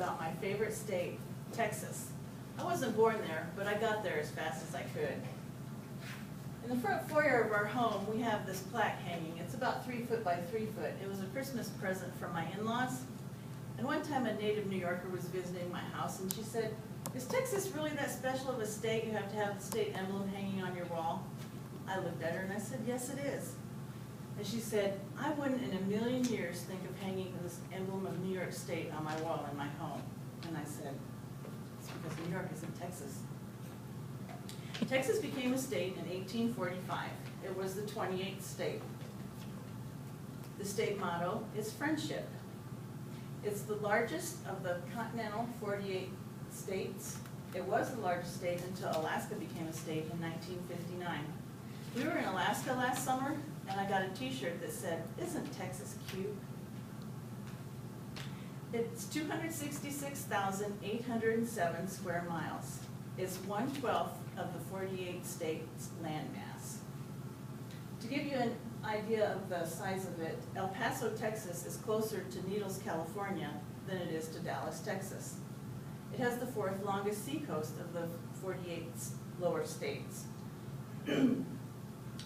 about my favorite state, Texas. I wasn't born there, but I got there as fast as I could. In the front foyer of our home, we have this plaque hanging. It's about 3 foot by 3 foot. It was a Christmas present from my in-laws. And one time a native New Yorker was visiting my house and she said, "Is Texas really that special of a state? You have to have the state emblem hanging on your wall?" I looked at her and I said, "Yes, it is." And she said, "I wouldn't in a million years think of hanging this emblem of New York State on my wall in my home." And I said, "It's because New York is in Texas." Texas became a state in 1845. It was the 28th state. The state motto is friendship. It's the largest of the continental 48 states. It was the largest state until Alaska became a state in 1959. We were in Alaska last summer, and I got a t-shirt that said, "Isn't Texas cute?" It's 266,807 square miles. It's 1/12 of the 48 states' landmass. To give you an idea of the size of it, El Paso, Texas is closer to Needles, California than it is to Dallas, Texas. It has the 4th longest seacoast of the 48 lower states.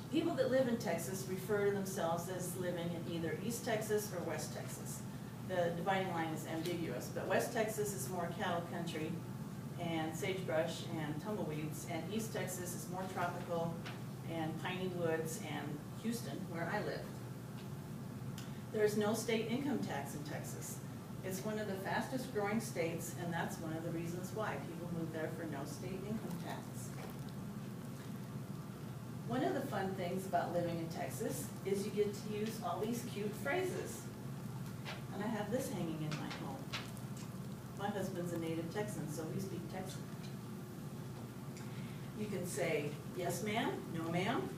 People that live in Texas refer to themselves as living in either East Texas or West Texas. The dividing line is ambiguous, but West Texas is more cattle country and sagebrush and tumbleweeds, and East Texas is more tropical and piney woods and Houston, where I live. There is no state income tax in Texas. It's one of the fastest growing states, and that's one of the reasons why people move there, for no state income tax. One of the fun things about living in Texas is you get to use all these cute phrases. And I have this hanging in my home. My husband's a native Texan, so we speak Texan. You can say, "Yes, ma'am," "No, ma'am,"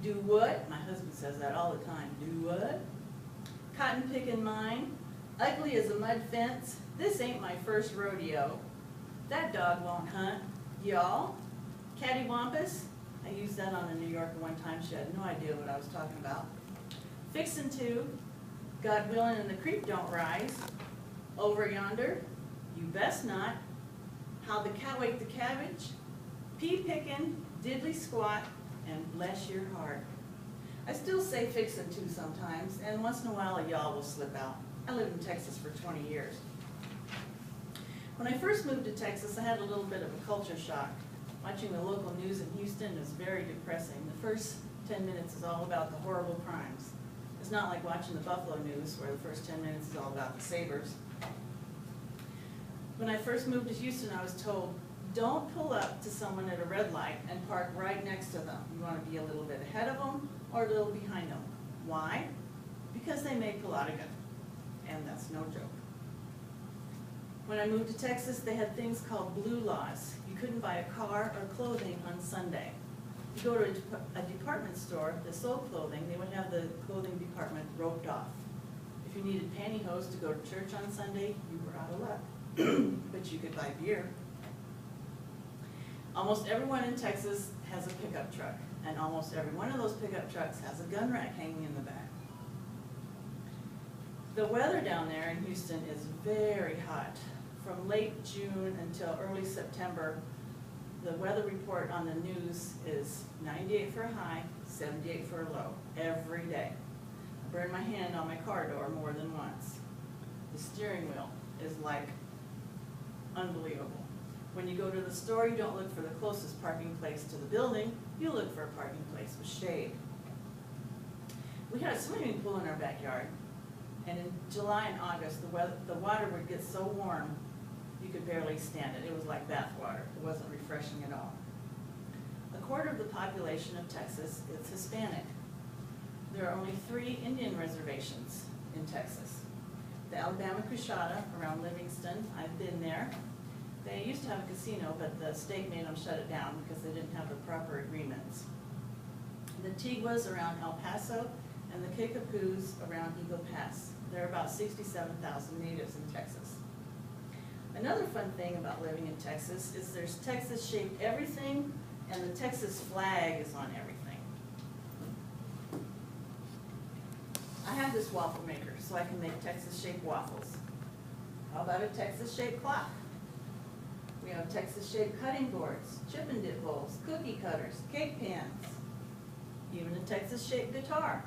"Do what?" My husband says that all the time. "Do what?" "Cotton pickin' mine," "Ugly as a mud fence," "This ain't my first rodeo," "That dog won't hunt," "Y'all," "Cattywampus." I used that on a New Yorker one time. She had no idea what I was talking about. "Fixin' to," "God willin' and the creek don't rise," "Over yonder," "You best not," "How the cow ate the cabbage," "Pea pickin'," "Diddly squat," and "Bless your heart." I still say "fixin' to" sometimes, and once in a while a "y'all" will slip out. I lived in Texas for 20 years. When I first moved to Texas, I had a little bit of a culture shock. Watching the local news in Houston is very depressing. The first 10 minutes is all about the horrible crimes. It's not like watching the Buffalo news, where the first 10 minutes is all about the Sabres. When I first moved to Houston, I was told, don't pull up to someone at a red light and park right next to them. You want to be a little bit ahead of them or a little behind them. Why? Because they may pull out a gun, and that's no joke. When I moved to Texas, they had things called blue laws. You couldn't buy a car or clothing on Sunday. You go to a department store that sold clothing, they would have the clothing department roped off. If you needed pantyhose to go to church on Sunday, you were out of luck. But you could buy beer. Almost everyone in Texas has a pickup truck, and almost every one of those pickup trucks has a gun rack hanging in the back. The weather down there in Houston is very hot. From late June until early September, the weather report on the news is 98 for a high, 78 for a low, every day. I burned my hand on my car door more than once. The steering wheel is like unbelievable. When you go to the store, you don't look for the closest parking place to the building, you look for a parking place with shade. We had a swimming pool in our backyard, and in July and August, the water would get so warm, you could barely stand it. It was like bath water. It wasn't refreshing at all. A quarter of the population of Texas is Hispanic. There are only 3 Indian reservations in Texas. The Alabama Cushata around Livingston, I've been there. They used to have a casino, but the state made them shut it down because they didn't have the proper agreements. The Tiguas around El Paso and the Kickapoos around Eagle Pass. There are about 67,000 natives in Texas. Another fun thing about living in Texas is there's Texas-shaped everything, and the Texas flag is on everything. I have this waffle maker, so I can make Texas-shaped waffles. How about a Texas-shaped clock? We have Texas-shaped cutting boards, chip and dip bowls, cookie cutters, cake pans, even a Texas-shaped guitar.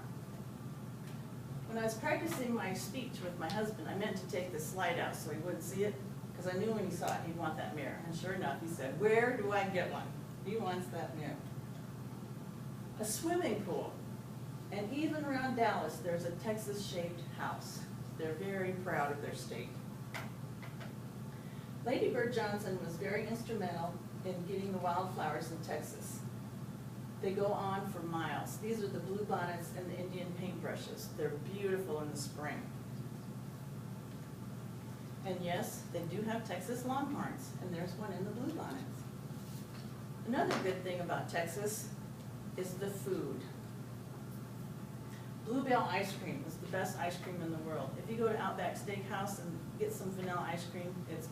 When I was practicing my speech with my husband, I meant to take the slide out so he wouldn't see it, because I knew when he saw it, he'd want that mirror. And sure enough, he said, "Where do I get one?" He wants that mirror. A swimming pool. And even around Dallas, there's a Texas-shaped house. They're very proud of their state. Lady Bird Johnson was very instrumental in getting the wildflowers in Texas. They go on for miles. These are the bluebonnets and the Indian paintbrushes. They're beautiful in the spring. And yes, they do have Texas longhorns, and there's one in the bluebonnets. Another good thing about Texas is the food. Bluebell ice cream is the best ice cream in the world. If you go to Outback Steakhouse and get some vanilla ice cream, it's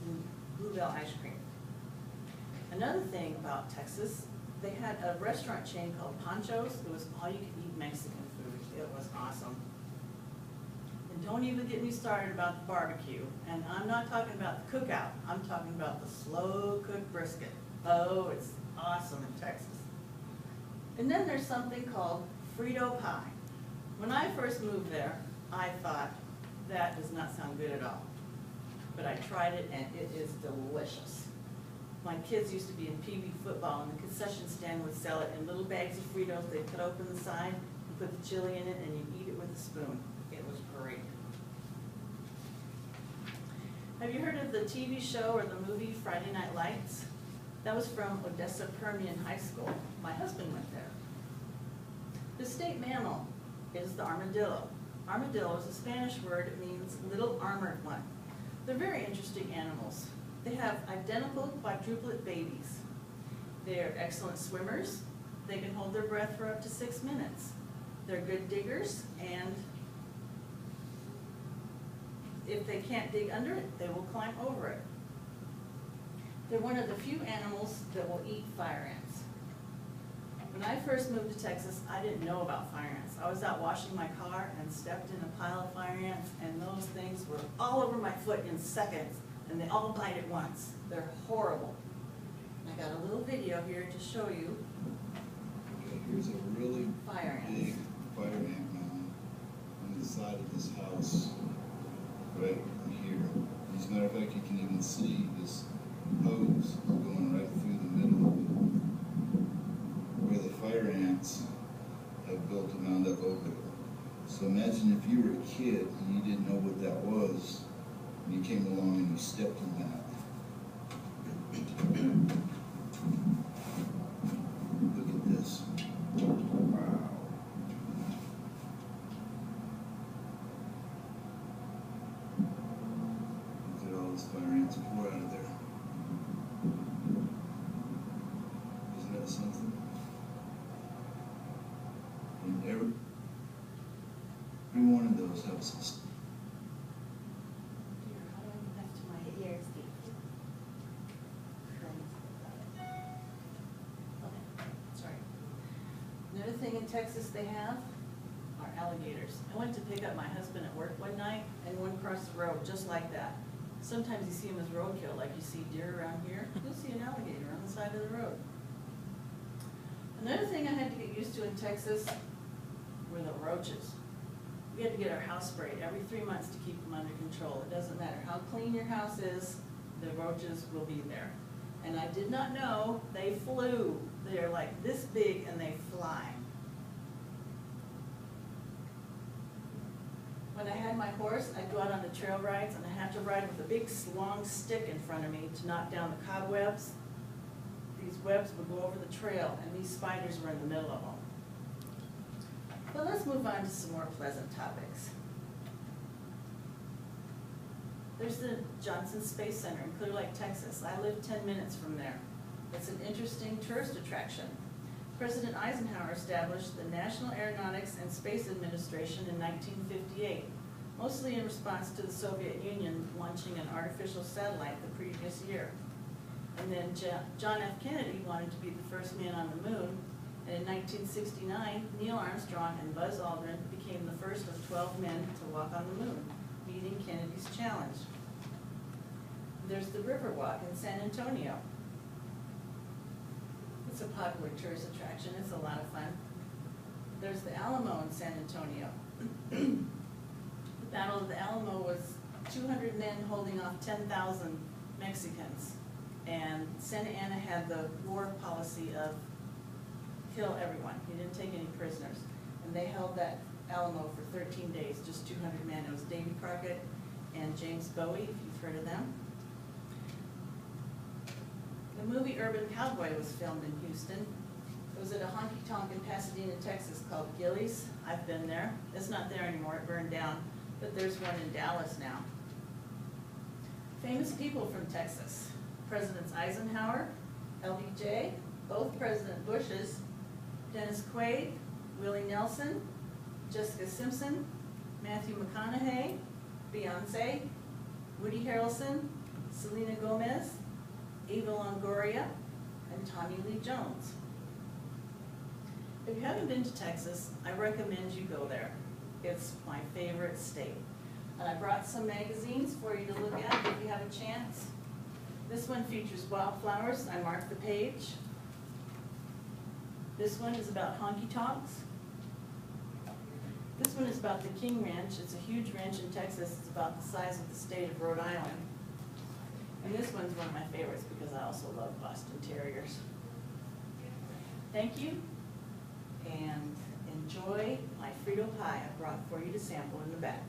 Bluebell ice cream. Another thing about Texas, they had a restaurant chain called Pancho's. It was all you could eat Mexican food. It was awesome. And don't even get me started about the barbecue. And I'm not talking about the cookout. I'm talking about the slow cooked brisket. Oh, it's awesome in Texas. And then there's something called Frito pie. When I first moved there, I thought, that does not sound good at all. But I tried it and it is delicious. My kids used to be in PB football, and the concession stand would sell it in little bags of Fritos. They'd cut open the side, and put the chili in it, and you'd eat it with a spoon. It was great. Have you heard of the TV show or the movie Friday Night Lights? That was from Odessa Permian High School. My husband went there. The state mammal is the armadillo. Armadillo is a Spanish word. It means little armored one. They're very interesting animals. They have identical quadruplet babies. They're excellent swimmers. They can hold their breath for up to 6 minutes. They're good diggers, and if they can't dig under it, they will climb over it. They're one of the few animals that will eat fire ants. When I first moved to Texas, I didn't know about fire ants. I was out washing my car and stepped in a pile of fire ants, and those things were all over my foot in seconds, and they all bite at once. They're horrible. I got a little video here to show you. Okay, here's a really fire big ants. fire ant mound on the side of this house, right here. As a matter of fact, you can even see this hose going right through the middle of it, where the fire ants have built a mound up over it. So imagine if you were a kid and you didn't know what that was, and you came along and you stepped in that. Look at this. Wow. Look at all this fire ants pour out of there. Isn't that something? And every one of those have some. Here, how do I get back to my ears, Steve? Okay, sorry. Another thing in Texas they have are alligators. I went to pick up my husband at work one night, and one crossed the road just like that. Sometimes you see them as roadkill, like you see deer around here. You'll see an alligator on the side of the road. Another thing I had to get used to in Texas were the roaches. We had to get our house sprayed every 3 months to keep them under control. It doesn't matter how clean your house is, the roaches will be there. And I did not know they flew. They're like this big and they fly. When I had my horse, I'd go out on the trail rides, and I had to ride with a big long stick in front of me to knock down the cobwebs. These webs would go over the trail, and these spiders were in the middle of them. But let's move on to some more pleasant topics. There's the Johnson Space Center in Clear Lake, Texas. I live 10 minutes from there. It's an interesting tourist attraction. President Eisenhower established the National Aeronautics and Space Administration in 1958, mostly in response to the Soviet Union launching an artificial satellite the previous year. And then John F. Kennedy wanted to be the first man on the moon, and in 1969, Neil Armstrong and Buzz Aldrin became the first of 12 men to walk on the moon, meeting Kennedy's challenge. There's the Riverwalk in San Antonio. It's a popular tourist attraction, it's a lot of fun. There's the Alamo in San Antonio. The Battle of the Alamo was 200 men holding off 10,000 Mexicans. And Santa Anna had the war policy of kill everyone. He didn't take any prisoners. And they held that Alamo for 13 days, just 200 men. It was Davy Crockett and James Bowie, if you've heard of them. The movie Urban Cowboy was filmed in Houston. It was at a honky-tonk in Pasadena, Texas called Gillies. I've been there. It's not there anymore, it burned down, but there's one in Dallas now. Famous people from Texas. Presidents Eisenhower, LBJ, both President Bushes, Dennis Quaid, Willie Nelson, Jessica Simpson, Matthew McConaughey, Beyonce, Woody Harrelson, Selena Gomez, Eva Longoria, and Tommy Lee Jones. If you haven't been to Texas, I recommend you go there. It's my favorite state. And I brought some magazines for you to look at if you have a chance. This one features wildflowers. I marked the page. This one is about honky tonks. This one is about the King Ranch. It's a huge ranch in Texas. It's about the size of the state of Rhode Island. And this one's one of my favorites because I also love Boston Terriers. Thank you, and enjoy my Frito pie I brought for you to sample in the back.